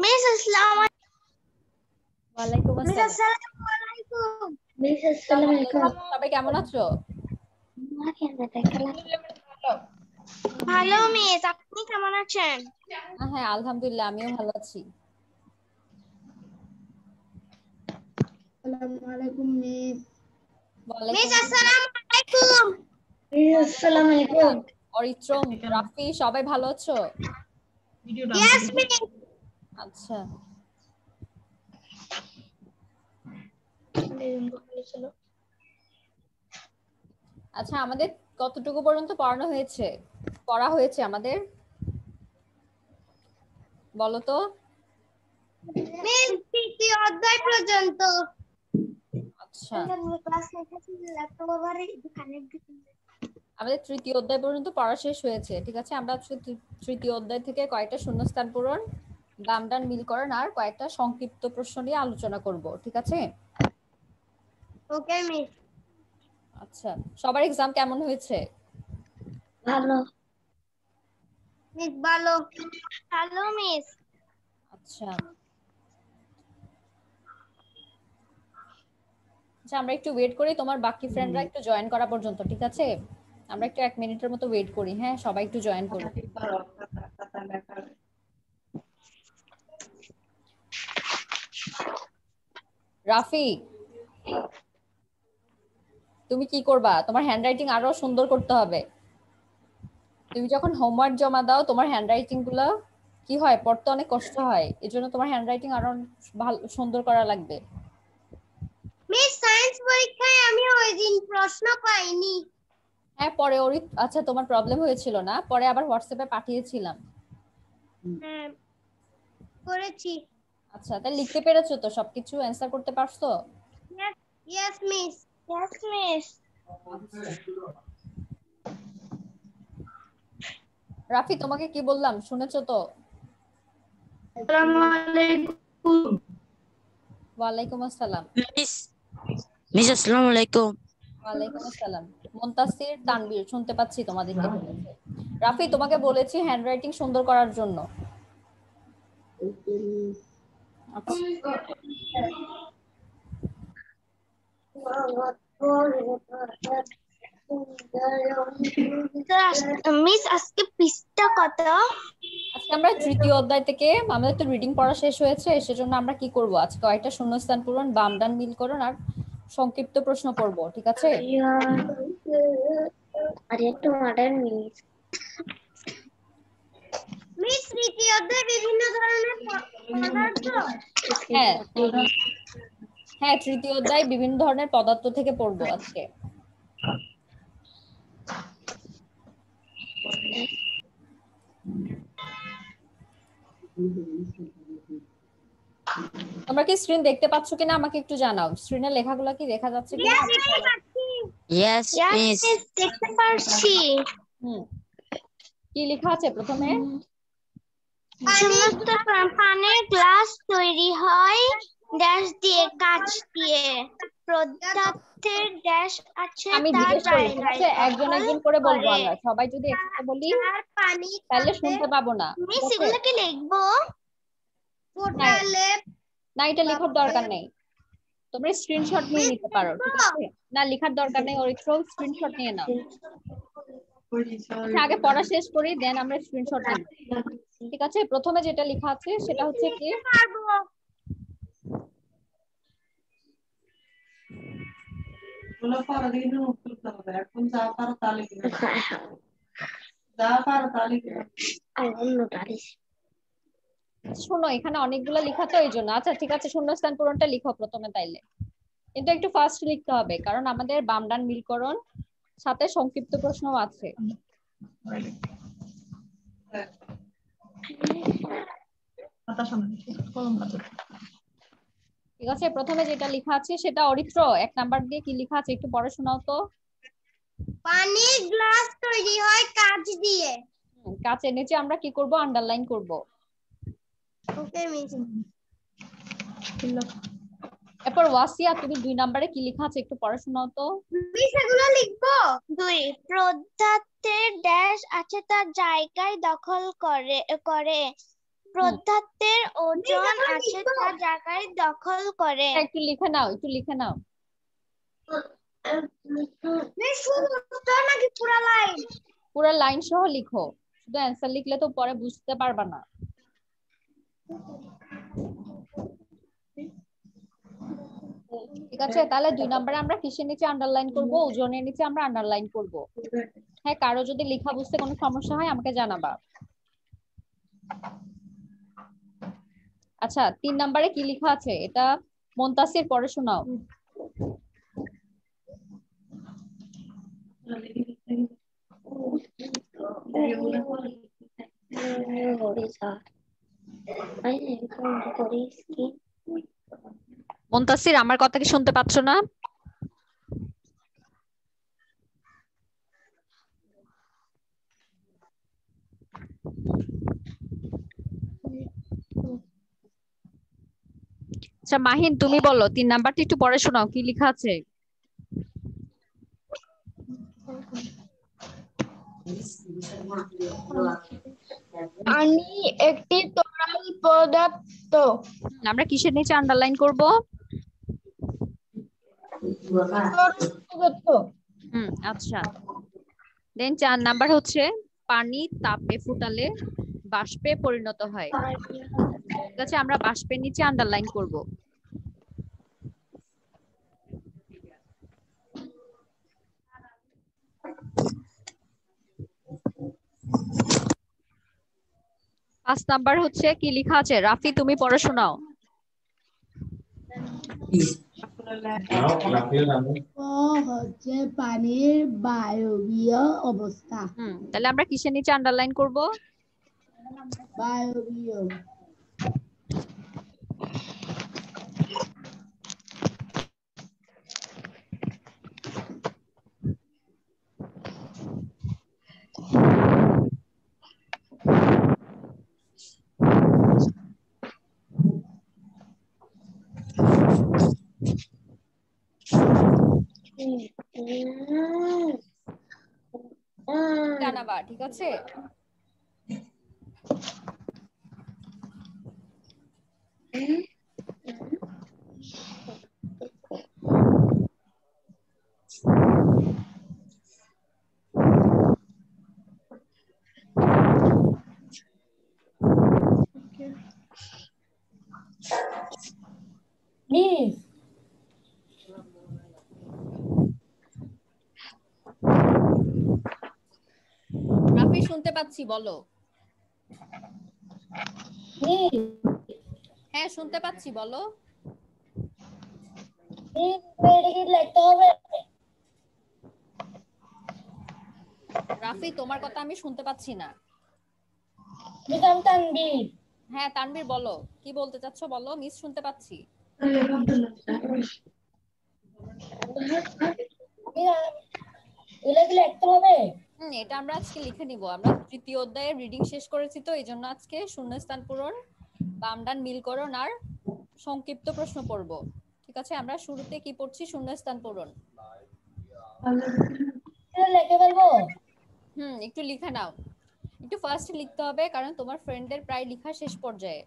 Miss আসসালামু ওয়ালাইকুম আলাইকুম। মিস আসসালামু আলাইকুম। সবাই কেমন আছো? ভালো মিস, আপনি কেমন আছেন? হ্যাঁ আলহামদুলিল্লাহ, আমিও ভালো আছি। আসসালামু আলাইকুম মিস। মিস আসসালামু আলাইকুম। মিস আসসালামু আলাইকুম। অরিত্রম, রাফি সবাই ভালো আছো? Yes miss. আচ্ছা, আচ্ছা আমাদের কতটুকু পর্যন্ত পড়া হয়েছে আমাদের, বলো তো? মিস তৃতীয় অধ্যায় পর্যন্ত। আচ্ছা, আমাদের তৃতীয় অধ্যায় পর্যন্ত পড়া শেষ হয়েছে। ঠিক আছে, আমরা তৃতীয় অধ্যায় থেকে কয়েকটা শূন্যস্থান পূরণ, বাম ডান মিলকরণ আর কয়েকটা সংক্ষিপ্ত প্রশ্ন নিয়ে আলোচনা করব। ঠিক আছে? ওকে মিস। আচ্ছা, সবার এক্সাম কেমন হয়েছে? ভালো। মিস ভালো। Hello miss. আচ্ছা, আচ্ছা আমরা একটু ওয়েট করি, তোমার বাকি ফ্রেন্ডরা একটু জয়েন করা পর্যন্ত। ঠিক আছে, আমরা একটু 1 মিনিটের মতো ওয়েট করি। হ্যাঁ, সবাই একটু জয়েন করো। রাফি, তুমি কি করবা? তোমার হ্যান্ডরাইটিং আরো সুন্দর করতে হবে। তুমি যখন হোমওয়ার্ক জমা দাও, তোমার হ্যান্ডরাইটিং গুলো কি হয়, পড়তে অনেক কষ্ট হয়, এজন্য তোমার হ্যান্ডরাইটিং আরো ভালো সুন্দর করা লাগবে। মিস সায়েন্স পরীক্ষায় আমি ওই দিন প্রশ্ন পাইনি। হ্যাঁ, পরে ওরই আচ্ছা তোমার প্রবলেম হয়েছিল না, পরে আবার হোয়াটসঅ্যাপে পাঠিয়েছিলাম। হ্যাঁ করেছি। আচ্ছা, তাই লিখতে পেরেছো তো? সবকিছু অ্যান্সার করতে পারছো? Yes yes miss. Yes miss. Rafi, তোমাকে কি বললাম শুনেছো তো? আসসালামু আলাইকুম। ওয়ালাইকুম আসসালাম। মিস আসসালামু আলাইকুম। ওয়ালাইকুম আসসালাম। মুনতাসির, তানবীর শুনতে পাচ্ছি তোমাদেরকে বলেছে। রাফি, তোমাকে বলেছি হ্যান্ডরাইটিং সুন্দর করার জন্য। আচ্ছা, মিস আজকে পৃষ্ঠা কত? আজকে আমরা তৃতীয় অধ্যায় থেকে, আমাদের তো রিডিং পড়া শেষ হয়েছে, সেজন্য আমরা কি করব, আজকে কয়েকটা শূন্যস্থান পূরণ, বাম ডান মিলকরণ আর সংক্ষিপ্ত প্রশ্ন পড়ব। ঠিক আছে? আরে একটু মডার্ন মিস। মিস তৃতীয় অধ্যায় বিভিন্ন ধরনের পদার্থ। হ্যাঁ হ্যাঁ, তৃতীয় অধ্যায় বিভিন্ন ধরনের পদার্থ থেকে পড়বো আজকে। তোমরা কি স্ক্রিন দেখতে পাচ্ছ কিনা আমাকে একটু জানাও। স্ক্রিনের লেখাগুলো কি দেখা যাচ্ছে কিনা? Yes miss. দেখতে পারছি। কি লেখা আছে প্রথমে? সমস্ত পানির গ্লাস তৈরি হয় ড্যাশ দিয়ে, কাঁচ দিয়ে। পদার্থের ড্যাশ আছে আমি তা জিজ্ঞেস করি, ঠিক আছে? একজন দখল একজন করে বলবো করে। আমরা, সবাই যদি একসাথে বলি আর পানি তাহলে শুনতে পাবো না। ঠিক মিস আছে? এগুলো কি লিখবো? পোর্টালে না, এটা লেখার দরকার নেই, তোমরা স্ক্রিনশট নিয়ে নিতে পারো। ঠিক আছে? না, লেখার দরকার নেই, অরিত্র স্ক্রিনশট নিয়ে নাও। আচ্ছা, আগে পড়া শেষ করি, দেন আমরা স্ক্রিনশট নিব। ঠিক আছে? প্রথমে যেটা লেখা আছে সেটা হচ্ছে কি, পারবো। এখন যা পারো তা লিখে যা পারো তা লিখে। শোনো এখানে অনেকগুলো লেখা তো, এই জন্য। আচ্ছা ঠিক আছে, শূন্যস্থান পূরণটা লিখো প্রথমে তাইলে, কিন্তু একটু ফাস্ট লিখতে হবে, কারণ আমাদের বাম ডান মিলকরণ সাথে সংক্ষিপ্ত প্রশ্নও আছে। ঠিক আছে, প্রথমে যেটা লেখা আছে সেটা অরিত্র 1 নাম্বার দিয়ে কি লেখা আছে একটু পড়ে শোনাও তো। পানির গ্লাস তৈরি হয় কাঁচ দিয়ে। কাঁচের নিচে আমরা কি করব, আন্ডারলাইন করব। ওকে মিস। এরপর ওয়াসিয়া, তুমি 2 নম্বরে কি লেখা আছে একটু পড়ে শোনাও তো। মিস এগুলো লিখবো। 2 পদার্থের ড্যাশ আছে তার জায়গায় দখল করে পদার্থের ওজন আছে তার জায়গায় দখল করে। একটু লিখে নাও, একটু লিখে নাও। মিস শুধু উত্তর নাকি পুরো লাইন? পুরো লাইন সহ লিখো, শুধু অ্যান্সার লিখলে তো পরে বুঝতে পারবা না। ঠিক আছে, তাহলে 2 নম্বরে আমরা কিসের নিচে আন্ডারলাইন করব? ওজনের নিচে আমরা আন্ডারলাইন করব। হ্যাঁ, কারো যদি লেখা বুঝতে কোনো সমস্যা হয় আমাকে জানাবা। আচ্ছা, 3 নম্বরে কি লেখা আছে এটা মুনতাসির পড়ে শোনাও। মুনতাসির, আমার কথা কি শুনতে পাচ্ছ না? আচ্ছা মাহিন, তুমি বলো 3 নাম্বারটা একটু পড়ে শোনাও, কি লেখা আছে? পানি একটি তরল পদার্থ। আমরা কিসের নিচে আন্ডারলাইন করব? আচ্ছা। দেন 4 নাম্বার হচ্ছে পানি তাপে ফুটালে বাষ্পে পরিণত হয়। ঠিক আছে, আমরা বাষ্পের নিচে আন্ডারলাইন করব। পাঁচ নাম্বার হচ্ছে কি লেখা আছে? রাফি, তুমি পড়ে শোনাও। হচ্ছে পানির বায়বীয় অবস্থা। তাহলে আমরা কিসের নিচে আন্ডারলাইন করব? বায়বীয়। জানাবা, ঠিক আছে? রাফি, শুনতে পাচ্ছি, বলো। হ্যাঁ, শুনতে পাচ্ছি, বলো। রাফি, তোমার কথা আমি শুনতে পাচ্ছি না। হ্যাঁ তানভীর, বলো কি বলতে চাচ্ছো, বলো। মিস শুনতে পাচ্ছি। এটা আমরা আজকে লিখে নিব। আমরা 3য় অধ্যায়ের রিডিং শেষ করেছি, তো এই জন্য আজকে শূন্যস্থান পূরণ, বামডান মিলকরণ আর সংক্ষিপ্ত প্রশ্ন পড়ব। ঠিক আছে, আমরা শুরুতে কি পড়ছি? শূন্যস্থান পূরণ। একটু লিখে নাও, একটু ফার্স্ট লিখতে হবে কারণ তোমার ফ্রেন্ডদের প্রায় লেখা শেষ পর্যায়ে।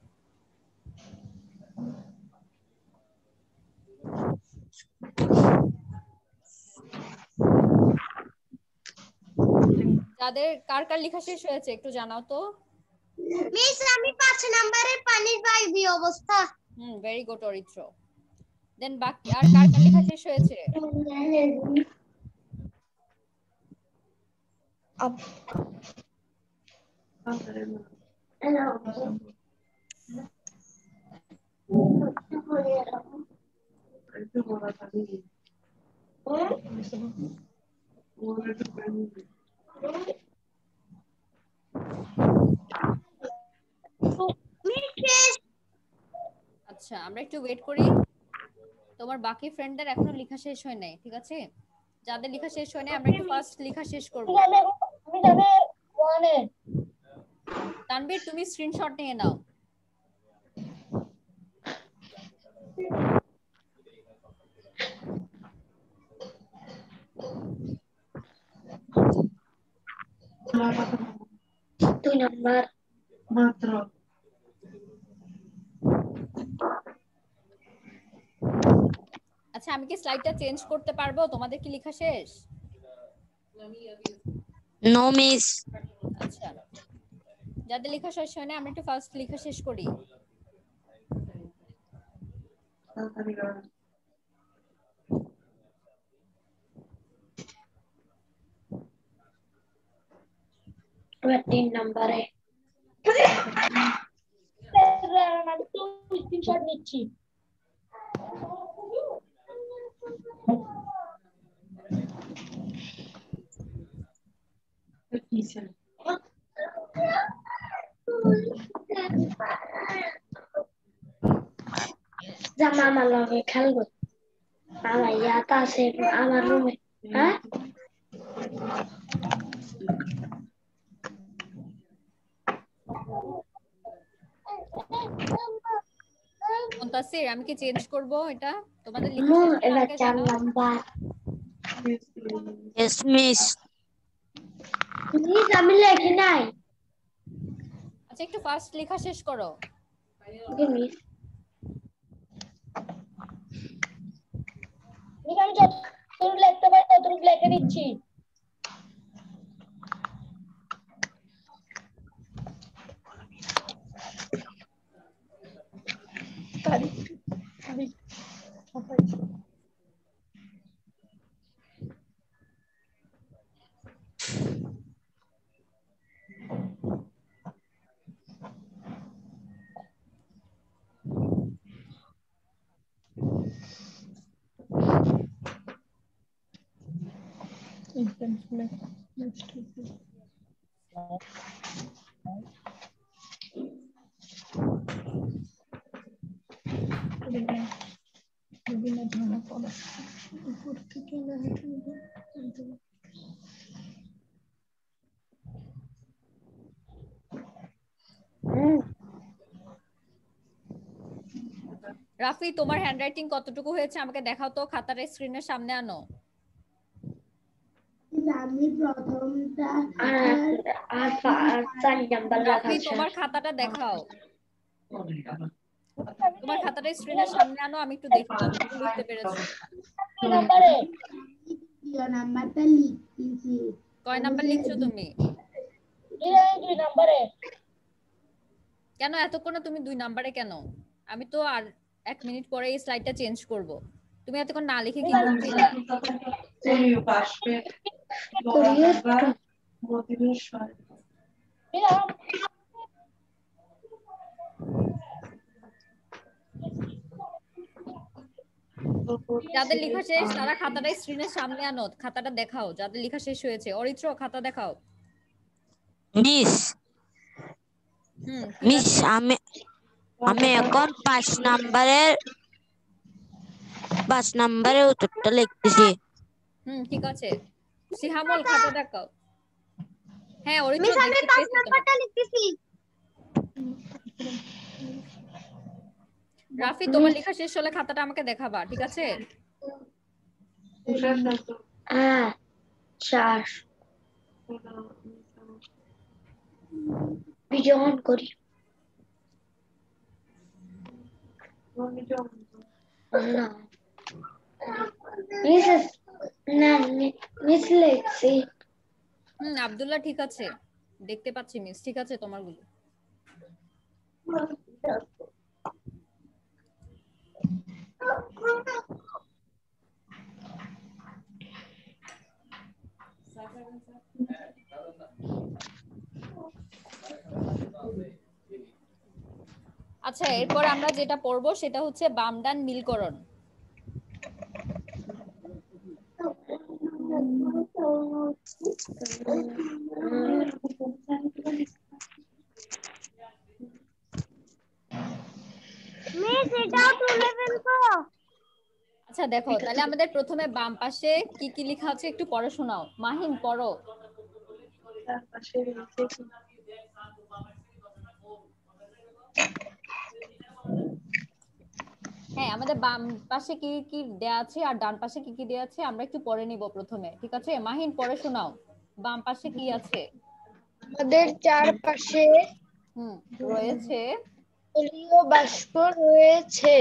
যাদের কার কার লেখা শেষ হয়েছে একটু জানাও তো। মিস আমি 5 নম্বরের পানির বায়বীয় অবস্থা। Very good Aritra. দেন বাকি আর কার কার লেখা শেষ হয়েছে? আচ্ছা, আমরা একটু ওয়েট করি। তোমার বাকি ফ্রেন্ডদের এখনো লেখা শেষ হয় নাই, ঠিক আছে? যাদের লেখা শেষ হয় নাই আমরা একটু ফার্স্ট লেখা শেষ করব। তানভীর, তুমি স্ক্রিনশট নিয়ে নাও। 2 নাম্বার মাত্র আচ্ছা আমি কি স্লাইডটা চেঞ্জ করতে পারবো? তোমাদের কি লেখা শেষ? No, miss. আচ্ছা যাদের লেখা শেষ হয় না আমরা একটু ফার্স্ট লেখা শেষ করি। এবার 3 নাম্বারে আমি তো স্ক্রিনশট নিচ্ছি। জামা আমার লগে খেলবো, আমার ইয়াতা আছে আমার রুমে। হ্যাঁ মুনতাসির আমি কি চেঞ্জ করব এটা? তোমাদের লেখা শেষ হলে এবার আমাকে 4 জানাও। Number Yes, miss. মিস আমি লেখি নাই। আচ্ছা একটু ফার্স্ট লেখা শেষ করো। ওকে মিস আমি যতটুকু লিখতে পারি ততটুকু লিখে দিচ্ছি। রাফি তোমার হ্যান্ডরাইটিং কতটুকু হয়েছে আমাকে দেখাও তো, খাতাটা স্ক্রিনের সামনে আনো। আমি প্রথমটা আর 4 নাম্বার রাফি লেখা তোমার খাতাটা দেখাও, তোমার খাতাটা স্ক্রিনের সামনে আনো, আমি একটু দেখি কতটুকু লিখতে পেরেছো। নাম্বারে দ্বিতীয় নাম্বারটা লিখতেছি। কয় নাম্বার লিখছো তুমি? 2 নাম্বারে কেন এতক্ষণ তুমি 2 নাম্বারে কেন? আমি তো আর 1 মিনিট পরে এই স্লাইডটা চেঞ্জ করব। তুমি এতক্ষণ না লিখে কি করছিলা? যাদের লেখা শেষ তারা খাতাটা স্ক্রিনের সামনে আনো, খাতাটা দেখাও যাদের লেখা শেষ হয়েছে। অরিত্র খাতা দেখাও। Miss. কি মিস আছে? আমি এখন 5 নাম্বারের উত্তরটা লিখতেছি। ঠিক আছে। সিহামুল খাতা দেখাও। হ্যাঁ অরিত্র মিস আমি দেখতে 5 পেয়েছি তোমাকে। নাম্বারটা লিখতেছি। রাফি তোমার লেখা শেষ হলে খাতাটা আমাকে দেখাবা, ঠিক আছে? 4 ভিডিও অন করি। না মিসেস না মিস লেখছি। আব্দুল্লাহ ঠিক আছে, দেখতে পাচ্ছি মিস, ঠিক আছে তোমারগুলো। আচ্ছা এরপর আমরা যেটা পড়বো সেটা হচ্ছে বাম ডান মিলকরণ। মিস এটাও তুলে ফেলবো। আচ্ছা দেখো তাহলে আমাদের প্রথমে বাম পাশে কি কি লেখা আছে একটু পড়ে শোনাও। মাহিন পড়ো। হ্যাঁ আমাদের বাম পাশে কি কি দেয়া আছে আর ডান পাশে কি কি দেয়া আছে আমরা একটু পড়ে নিব প্রথমে, ঠিক আছে? মাহিন পড়ে শোনাও বাম পাশে কি আছে। আমাদের চারপাশে রয়েছে জলীয় বাষ্প রয়েছে।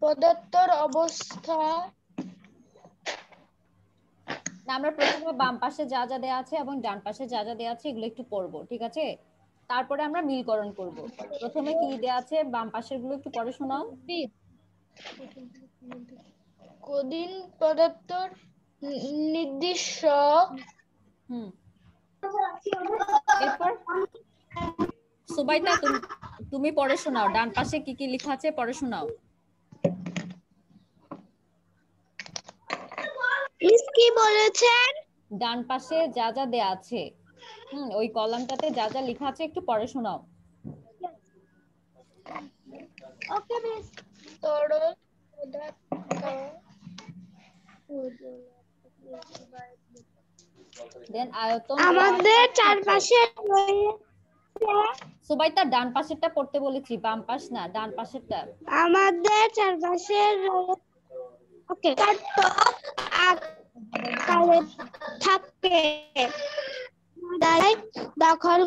পদার্থর অবস্থা। না, আমরা প্রথমে বাম পাশে যা যা দেয়া আছে এবং ডান পাশে যা যা দেয়া আছে এগুলো একটু পড়বো, ঠিক আছে? তারপরে আমরা মিলকরণ করব। প্রথমে কি দেয়া আছে বাম পাশের গুলো একটু পড়ে শোনাও। কঠিন পদার্থর নির্দিষ্ট। এরপর সুবাইতা তুমি পড়ে শোনাও, ডান পাশে কি কি লেখা আছে পড়ে শোনাও। কি বলেছেন? ডান পাশে যা যা দেয়া আছে ওই কলামটাতে যা যা লেখা আছে একটু পড়ে শোনাও। ওকে মিস। তরল পদার্থ। দেন আয়তন। আমাদের চারপাশে সুবাইতা ডান পাশেরটা পড়তে বলেছি, বাম পাশ না, ডান পাশেরটা। আমাদের চারপাশে ওকে আকারে থাকে দ্বারাই দখল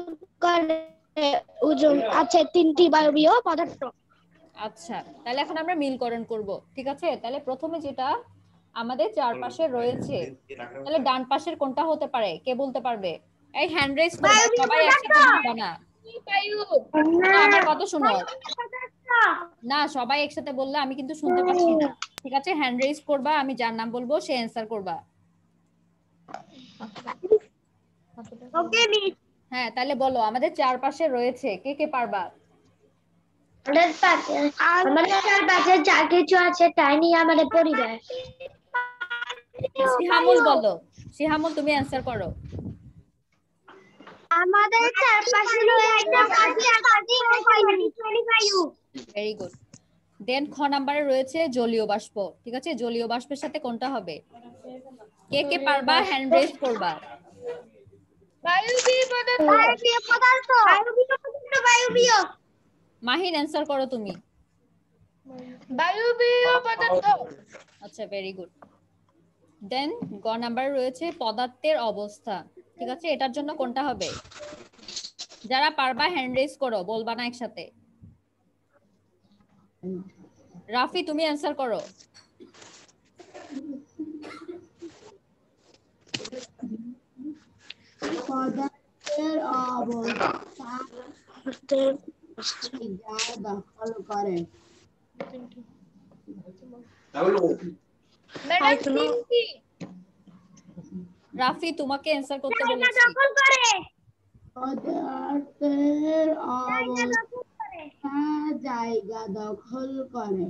করে ওজন আছে 3টি বায়বীয় পদার্থ। আচ্ছা, তাহলে এখন আমরা মিলকরণ করব, ঠিক আছে? তাহলে প্রথমে যেটা আমাদের চারপাশে রয়েছে, তাহলে ডান পাশের কোনটা হতে পারে কে বলতে পারবে? এই হ্যান্ড রেজ করবে, সবাই একসাথে বলবা না। না, আমার কথা শুনো না, সবাই একসাথে বললে আমি কিন্তু শুনতে পাচ্ছি না, ঠিক আছে? হ্যান্ড রেজ করবা, আমি যার নাম বলবো সে অ্যানসার করবা। ওকে মিস। হ্যাঁ, তাহলে বলো আমাদের চারপাশে রয়েছে, কে কে পারবা? আমাদের চারপাশে যা কিছু আছে তাই নিয়ে আমাদের পরিবেশ। সিহামুল বলো, সিহামুল তুমি অ্যানসার করো। আমাদের চারপাশে রয়েছে ভেরি গুড। দেন খ নাম্বারে রয়েছে জলীয় বাষ্প, ঠিক আছে? জলীয় বাষ্পের সাথে কোনটা হবে? কে কে পারবা হ্যান্ড রেজ করবা। বায়বীয়। মাহিন অ্যানসার করো তুমি। বায়বীয় পদার্থ। আচ্ছা, ভেরি গুড। দেন গ নাম্বারে রয়েছে পদার্থের অবস্থা, ঠিক আছে? এটার জন্য কোনটা হবে? যারা পারবা হ্যান্ড রেজ করো, বলবা না একসাথে। রাফি তুমি অ্যানসার করো। পদার্থের অবস্থা যা দখল করে। রাফি তোমাকে অ্যানসার করতে বলেছি। পদার্থের অবস্থা জায়গা দখল করে।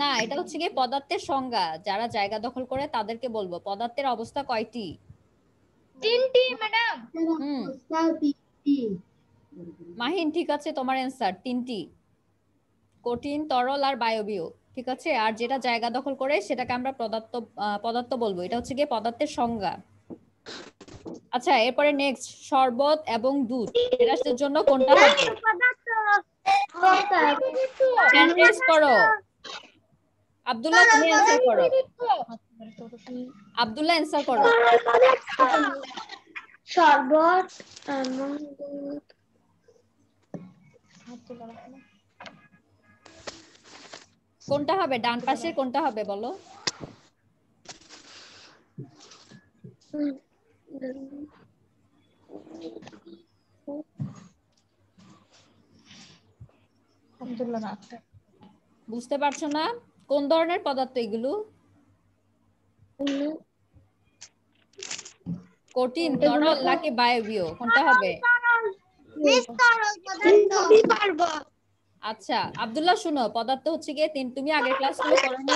না, এটা হচ্ছে কি পদার্থের সংজ্ঞা, যারা জায়গা দখল করে তাদেরকে বলবো। পদার্থের অবস্থা কয়টি? 3টি ম্যাডাম। অবস্থা 3টি। মাহিন ঠিক আছে, তোমার অ্যানসার 3টি, কঠিন, তরল আর বায়বীয়, ঠিক আছে? আর যেটা জায়গা দখল করে সেটাকে আমরা পদার্থ বলবো। এটা হচ্ছে কি পদার্থের সংজ্ঞা। আচ্ছা, এরপরে নেক্সট শরবত এবং দুধ, এটার জন্য কোনটা হবে? হ্যান্ড রেজ করো। আব্দুল্লাহ তুমি অ্যানসার করো। আব্দুল্লাহ অ্যানসার করো। শরবত এবং দুধ। কোনটা হবে? ডান পাশে কোনটা হবে বলো? বুঝতে পারছো না? কোন ধরনের পদার্থ এগুলো? কঠিন, তরল নাকি বায়বীয়, কোনটা হবে? আচ্ছা আব্দুল্লাহ শুনো, পদার্থ হচ্ছে গিয়ে তুমি আগের ক্লাসগুলো করোনি?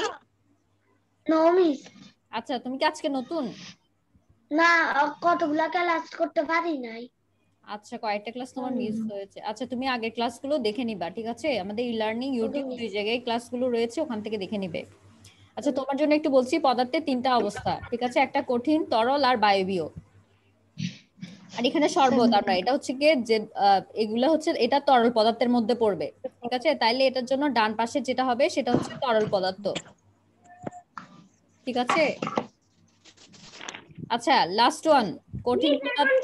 আচ্ছা, তুমি কি আজকে নতুন? না, কতগুলা ক্লাস করতে পারি নাই। আচ্ছা, কয়েকটা ক্লাস তোমার মিস হয়েছে। আচ্ছা, তুমি আগের ক্লাসগুলো দেখে নিবা, ঠিক আছে? আমাদের ই-লার্নিং ইউটিউব 2 জায়গায় ক্লাসগুলো রয়েছে, ওখান থেকে দেখে নিবে। আচ্ছা, তোমার জন্য একটু বলছি, পদার্থের 3টা অবস্থা, ঠিক আছে? একটা কঠিন, তরল আর বায়বীয়। আর এখানে শরবত, আমরা এটা হচ্ছে গিয়ে যে এগুলা হচ্ছে এটা তরল পদার্থের মধ্যে পড়বে, ঠিক আছে? তাইলে এটার জন্য ডান পাশে যেটা হবে সেটা হচ্ছে তরল পদার্থ, ঠিক আছে? আচ্ছা লাস্ট ওয়ান কঠিন পদার্থ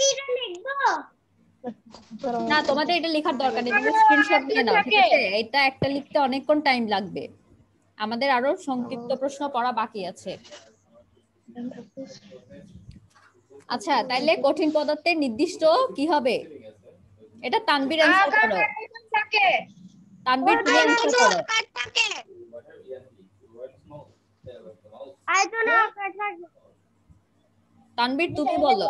না তোমাদের এটা লেখার দরকার নেই, তুমি স্ক্রিনশট নিয়ে নাও, ঠিক আছে? এটা একটা লিখতে অনেকক্ষণ টাইম লাগবে, আমাদের আরো সংক্ষিপ্ত প্রশ্ন পড়া বাকি আছে। আচ্ছা তাইলে কঠিন পদার্থের নির্দিষ্ট কি হবে? এটা তানবীর অ্যানসার করো। তানবীর তুমি অ্যানসার করো। তানবীর তুমি বলো,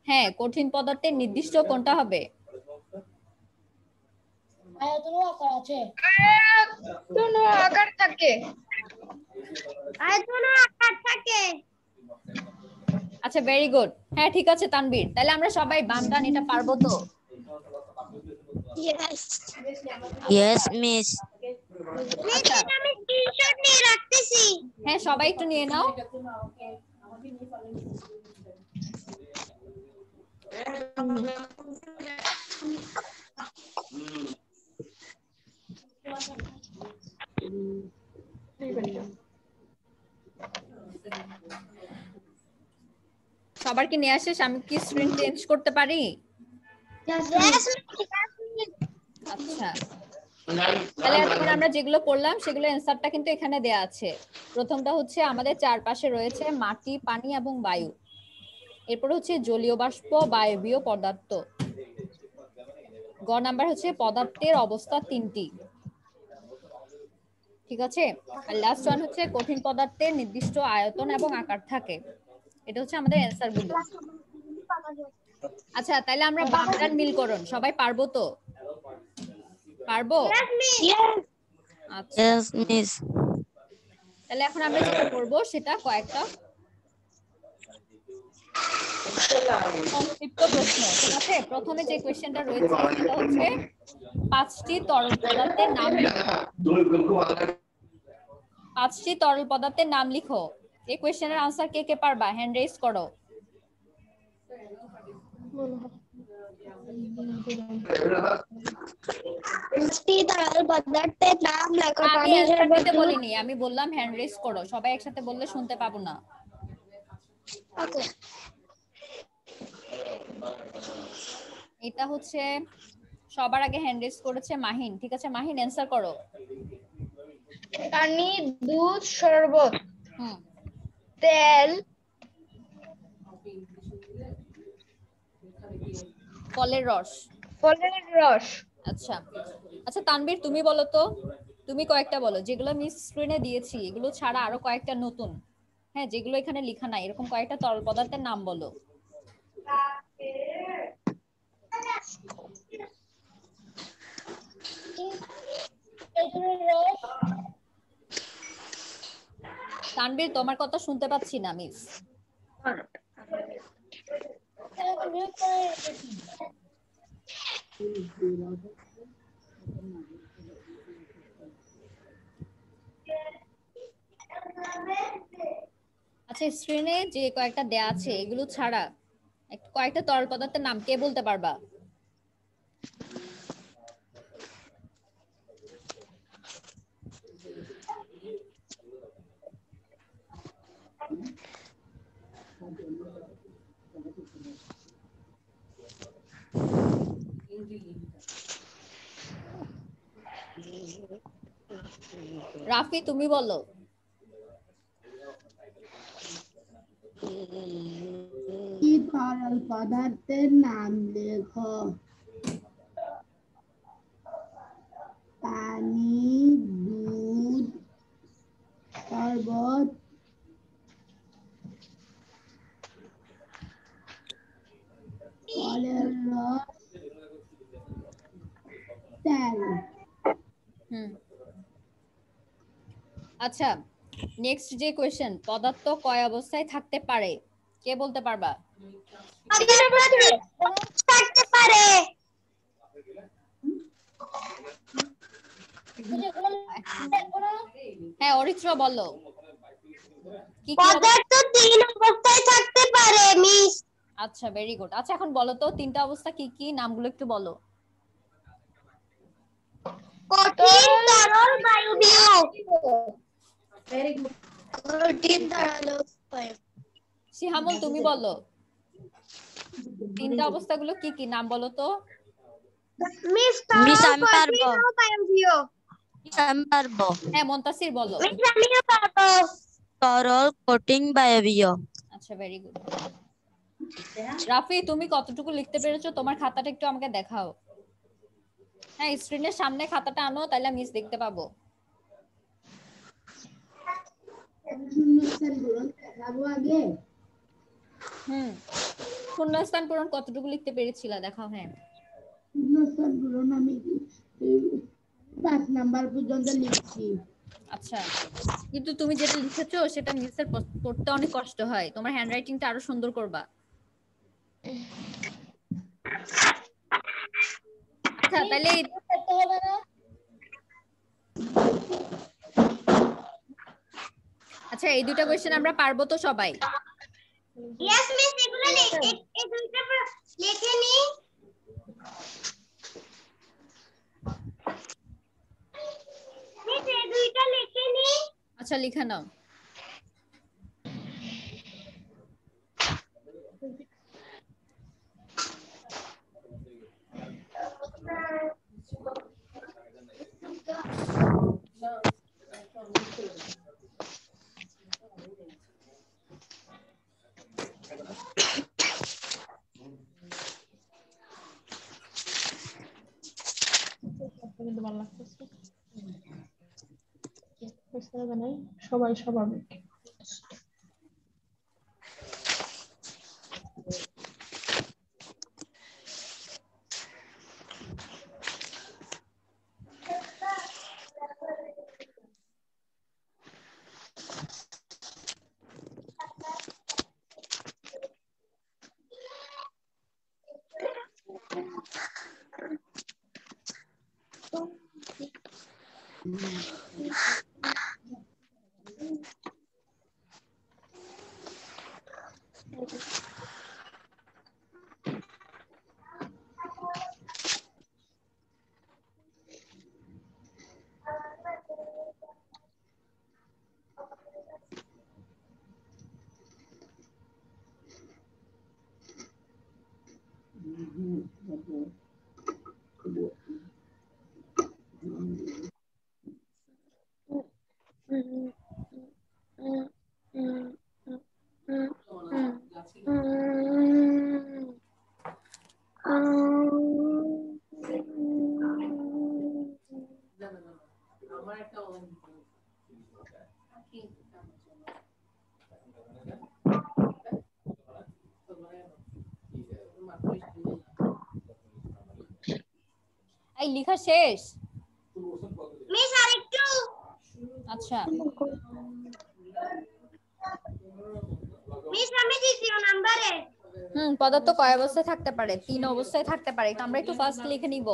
হ্যাঁ কঠিন পদার্থের নির্দিষ্ট কোনটা হবে? আচ্ছা ভেরি গুড, হ্যাঁ ঠিক আছে তানবীর, তাহলে আমরা সবাই বামটান এটা পারবো তো? Yes, miss. আচ্ছা হ্যাঁ সবাই একটু নিয়ে নাও। সবার কি নিয়ে আসিস? আমি কি স্ক্রিন চেঞ্জ করতে পারি? আচ্ছা তাহলে এখন আমরা যেগুলো পড়লাম সেগুলো অ্যানসারটা কিন্তু এখানে দেয়া আছে। প্রথমটা হচ্ছে আমাদের চারপাশে রয়েছে মাটি, পানি এবং বায়ু। এরপর হচ্ছে জলীয় বাষ্প, বায়বীয় পদার্থ। গ নাম্বার হচ্ছে পদার্থের অবস্থা তিনটি, ঠিক আছে? আর লাস্ট ওয়ান হচ্ছে কঠিন পদার্থের নির্দিষ্ট আয়তন এবং আকার থাকে। এটা হচ্ছে আমাদের অ্যানসার গুলো। আচ্ছা তাহলে আমরা বামটান মিলকরণ সবাই পারবো তো? পারবো? আচ্ছা Yes, miss. তাহলে এখন আমরা যেটা করবো সেটা কয়েকটা সংক্ষিপ্ত প্রশ্ন, ঠিক আছে? প্রথমে যে কোশ্চেনটা রয়েছে সেটা হচ্ছে 5টি তরল পদার্থের নাম লিখো। 5টি তরল পদার্থের নাম লিখো। এই কোশ্চেনের আনসার কে কে পারবা? হ্যান্ড রেজ করো। আমি অ্যানসার দিতে বলিনি, আমি বললাম হ্যান্ড রেজ করো, সবাই একসাথে বললে শুনতে পাবো না। এটা হচ্ছে সবার আগে হ্যান্ড রেজ করেছে মাহিন, ঠিক আছে? মাহিন অ্যানসার করো। পানি, দুধ, শরবত, হুম তেল, ফলের রস। ফলের রস। আচ্ছা আচ্ছা তানবীর তুমি বলো তো, তুমি কয়েকটা বলো যেগুলো আমি স্ক্রিনে দিয়েছি, এগুলো ছাড়া আরো কয়েকটা নতুন, হ্যাঁ যেগুলো এখানে লেখা নাই, এরকম কয়েকটা তরল পদার্থের নাম বলো। তানবীর তোমার কথা শুনতে পাচ্ছি না মিস। আচ্ছা স্ক্রিনে যে কয়েকটা দেয়া আছে এগুলো ছাড়া কয়েকটা তরল পদার্থের নাম কে বলতে পারবা? রাফি তুমি বলো। কি তরল পদার্থের নাম লেখো? পানি, দুধ, শরবত, ফলের রস, তেল। আচ্ছা নেক্সট যে কোশ্চেন, পদার্থ কয় অবস্থায় থাকতে পারে কে বলতে পারবা? থাকতে পারে। হ্যাঁ অরিত্র বলো। কি কি পদার্থ 3 অবস্থায় থাকতে পারে মিস। আচ্ছা ভেরি গুড। আচ্ছা এখন বলো তো তিনটা অবস্থা কি কি, নামগুলো একটু বলো। কঠিন, তরল, বায়বীয়। Very good. কঠিন, তরল, বায়বীয়। শিহামুল তুমি বলো তিনটা অবস্থাগুলো কি কি নাম বলো তো। মিস Miss, তরল আমি পারবো। কঠিন ও বায়বীয়। Miss, আমি পারবো। হ্যাঁ মুনতাসির বলো। মিস আমিও পারবো। তরল, কঠিন, বায়বীয়। আচ্ছা ভেরি গুড। রাফি তুমি কতটুকু লিখতে পেরেছো তোমার খাতাটা একটু আমাকে দেখাও। হ্যাঁ স্ক্রিনের সামনে খাতাটা আনো তাহলে মিস দেখতে পাবো। শূন্যস্থানগুলো দেখাবো আগে। শূন্যস্থান পূরণ কতটুকু লিখতে পেরেছিলা দেখাও। হ্যাঁ শূন্যস্থানগুলো আমি 5 নাম্বার পর্যন্ত লিখছি। আচ্ছা কিন্তু তুমি যেটা লিখেছো সেটা মিসের পড়তে অনেক কষ্ট হয়, তোমার হ্যান্ডরাইটিংটা আরো সুন্দর করবা। আচ্ছা তাহলে আচ্ছা এই দুইটা কোশ্চেন আমরা পারবো তো সবাই? ইয়েস মিস এগুলো এই দুইটা লিখে নি। মিস এই দুইটা লিখে নি। আচ্ছা লিখে নাও। সবাই স্বাভাবিক। এই লেখা শেষ? মিস আরেকটু। আচ্ছা মিস আমি দ্বিতীয় নম্বরে। পদার্থ কয় অবস্থায় থাকতে পারে? 3 অবস্থায় থাকতে পারে। তো আমরা একটু ফার্স্ট লিখে নিব।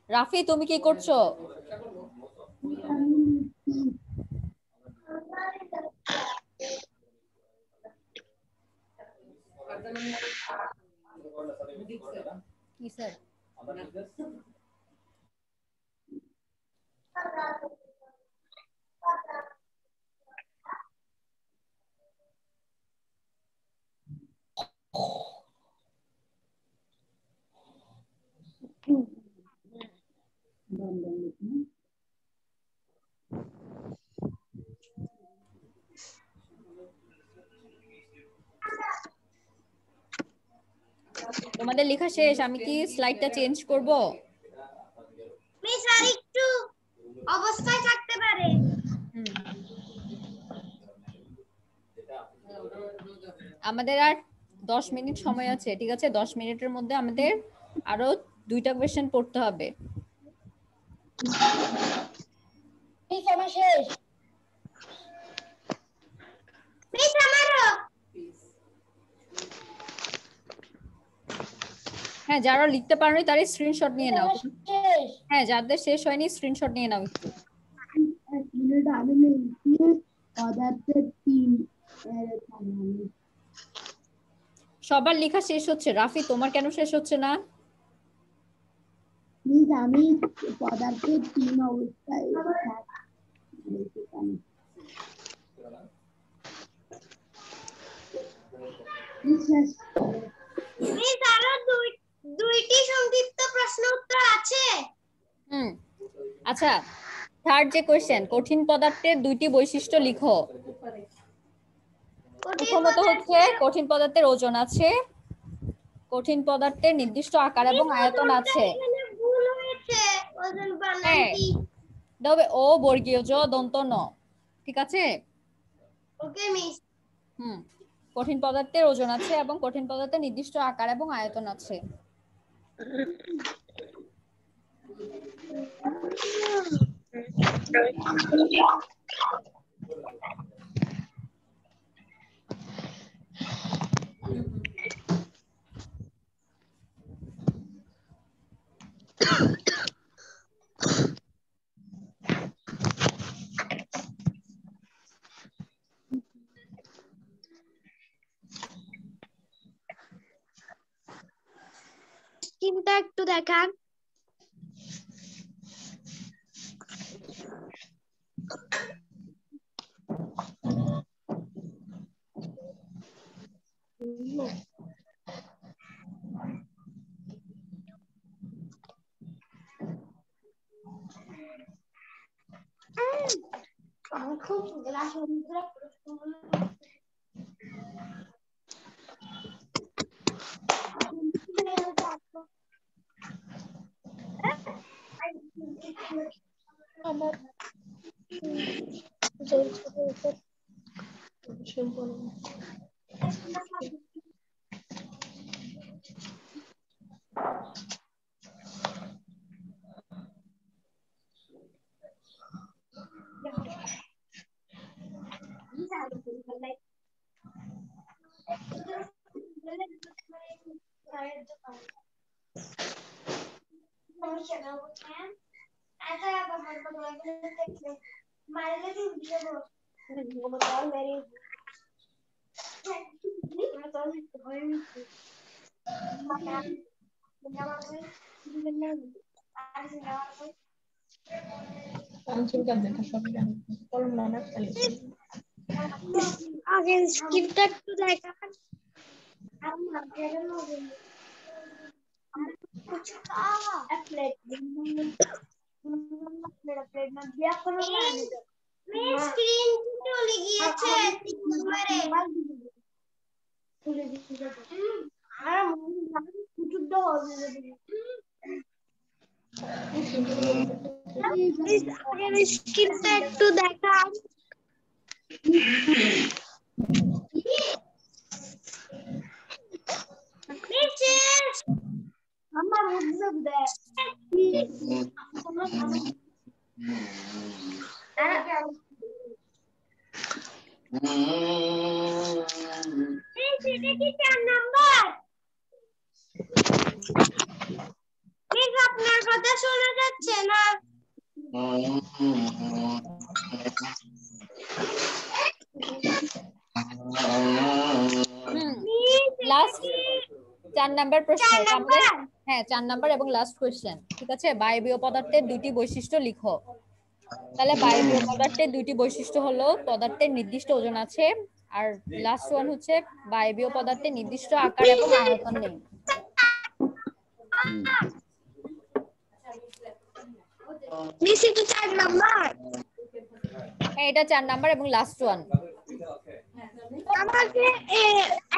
রাফি তুমি কি করছো? কি স্যার? তোমাদের লেখা শেষ, আমি কি স্লাইডটা চেঞ্জ করব? মিস আরেকটু অবস্থায় থাকতে পারে। আমাদের আর 10 মিনিট সময় আছে, ঠিক আছে? 10 মিনিটের মধ্যে আমাদের আরো 2টা কোশ্চেন পড়তে হবে। মিস আমার শেষ। মিস আমারও। হ্যাঁ যারা লিখতে পারোনি তারা স্ক্রিনশট নিয়ে নাও। হ্যাঁ যাদের শেষ হয়নি স্ক্রিনশট নিয়ে নাও একটু। এক মিনিট আমি লিখছি পদার্থের 3 সবার লেখা শেষ হচ্ছে, রাফি তোমার কেন শেষ হচ্ছে না? মিস আমি পদার্থের 3 অবস্থায় মিস আরো দুইটি সংক্ষিপ্ত প্রশ্ন উত্তর আছে। আচ্ছা, থার্ড যে কোশ্চেন, কঠিন পদার্থের দুইটি বৈশিষ্ট্য লিখো। প্রথমত হচ্ছে কঠিন পদার্থের ওজন আছে, কঠিন পদার্থের নির্দিষ্ট আকার এবং আয়তন আছে। ভুল হয়েছে, ওজন বানানটি। তবে ও বর্গীয় জ দন্ত ন, ঠিক আছে? ওকে মিস। কঠিন পদার্থের ওজন আছে এবং কঠিন পদার্থের নির্দিষ্ট আকার এবং আয়তন আছে। স্ক্রিনটা একটু দেখান। খুব আমার আগে স্ক্রিনটা একটু দেখান। স্ক্রিন চলে গিয়েছে 3 নম্বরে। স্ক্রিনটা একটু দেখান। আমার উদ্যোগ দেয় সেটা কি 4 নাম্বার? প্লিজ আপনার কথা শোনা যাচ্ছে না। লাস্ট 4 নাম্বার প্রশ্ন আমাদের। হ্যাঁ, 4 নাম্বার এবং লাস্ট কোশ্চেন, ঠিক আছে? বায়বীয় পদার্থের দুইটি বৈশিষ্ট্য লিখো। তাহলে বায়বীয় পদার্থের দুইটি বৈশিষ্ট্য হলো পদার্থের নির্দিষ্ট ওজন আছে, আর লাস্ট ওয়ান হচ্ছে বায়বীয় পদার্থের নির্দিষ্ট আকার এবং আয়তন নেই। মিস এটা 4 নাম্বার। হ্যাঁ, এটা 4 নাম্বার এবং লাস্ট ওয়ান। আমাকে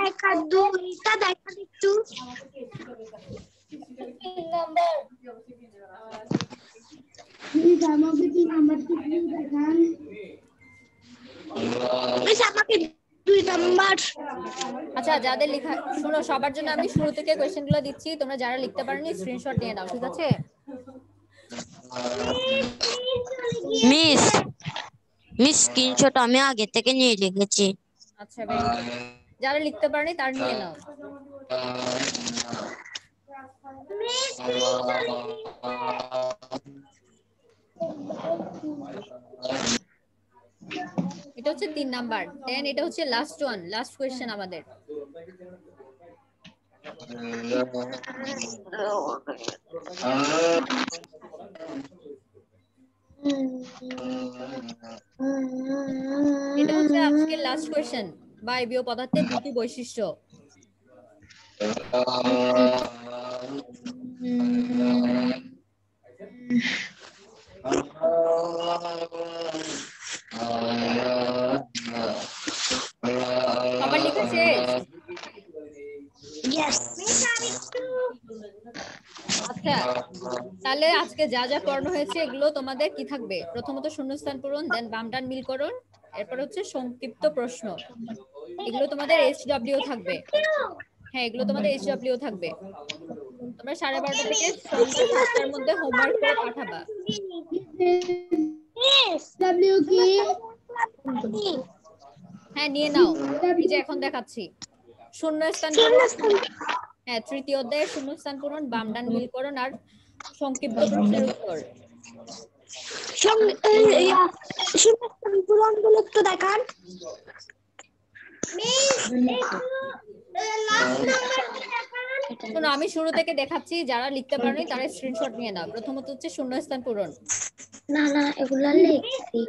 1 আর 2টা দেখান একটু। 3 নাম্বার। প্লিজ আমাকে 3 নাম্বারটি দেখান। মিস আমাকে 2 নাম্বার। আচ্ছা, যাদের লেখা শুনো, সবার জন্য আমি শুরু থেকে কোশ্চেনগুলো দিচ্ছি, তোমরা যারা লিখতে পারোনি স্ক্রিনশট নিয়ে নাও, ঠিক আছে? মিস স্ক্রিনশট আমি আগে থেকে নিয়ে লিখেছি। আচ্ছা, যারা লিখতে পারোনি তার নিয়ে নাও। এটা হচ্ছে 3 নাম্বার। দেন এটা হচ্ছে লাস্ট ওয়ান, লাস্ট কোশ্চেন আমাদের। এটা হচ্ছে আজকের লাস্ট কোশ্চেন। বায়বীয় পদার্থের দুটি বৈশিষ্ট্য। সবার লেখা শেষ? আচ্ছা, তাহলে আজকে যা যা পড়ানো হয়েছে এগুলো তোমাদের কি থাকবে? প্রথমত শূন্যস্থান পূরণ, দেন বাম ডান মিলকরণ, এরপর হচ্ছে সংক্ষিপ্ত প্রশ্ন। এগুলো তোমাদের HW থাকবে। হ্যাঁ, এগুলো তোমাদের HW থাকবে। তোমরা 12:30 থেকে সন্ধ্যা 7টার মধ্যে হোমওয়ার্ক করে পাঠাবা। ডাব্লিউ কি? হ্যাঁ, নিয়ে নাও, এই যে এখন দেখাচ্ছি। শূন্যস্থান পূরণ, হ্যাঁ, তৃতীয় অধ্যায়ে শূন্যস্থান পূরণ, বাম ডান মিলকরণ আর সংক্ষিপ্ত প্রশ্নের উত্তর। পূরণগুলো একটু দেখান। শোনো, আমি শুরু থেকে দেখাচ্ছি, যারা লিখতে পারোনি তারা স্ক্রিনশট নিয়ে নাও। প্রথমত হচ্ছে শূন্যস্থান পূরণ, না না এগুলা লিখছি,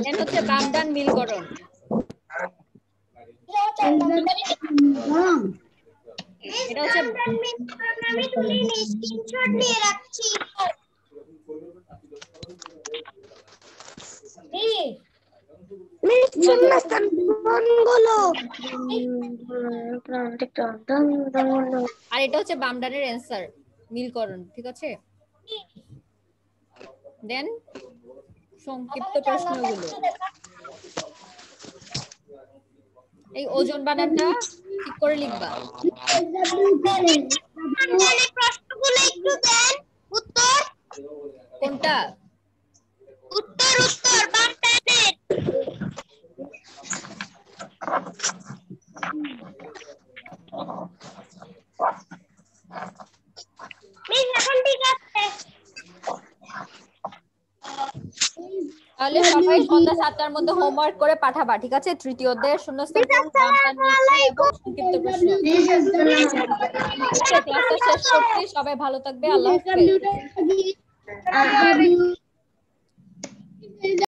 দেন হচ্ছে বাম ডান মিলকরণ, এটা হচ্ছে আমি তুলিনি, স্ক্রিনশট নিয়ে রাখছি। আর এটা হচ্ছে বাম ডানের অ্যানসার মিলকরণ, ঠিক আছে? দেন সংক্ষিপ্ত প্রশ্নগুলো, এই ওজন বানানটা ঠিক করে লিখবা। প্রশ্নগুলো একটু দেন, উত্তর কোনটা? উত্তর বামটানের। এখন ঠিক আছে। তাহলে সবাই সন্ধ্যা 7টার মধ্যে হোমওয়ার্ক করে পাঠাবা, ঠিক আছে? তৃতীয় অধ্যায়ের শূন্যস্থান পূরণ, বাম ডান মিলকরণ এবং সংক্ষিপ্ত প্রশ্ন। আচ্ছা, ক্লাসটা শেষ করছি, সবাই ভালো থাকবে, আল্লাহ হাফেজ।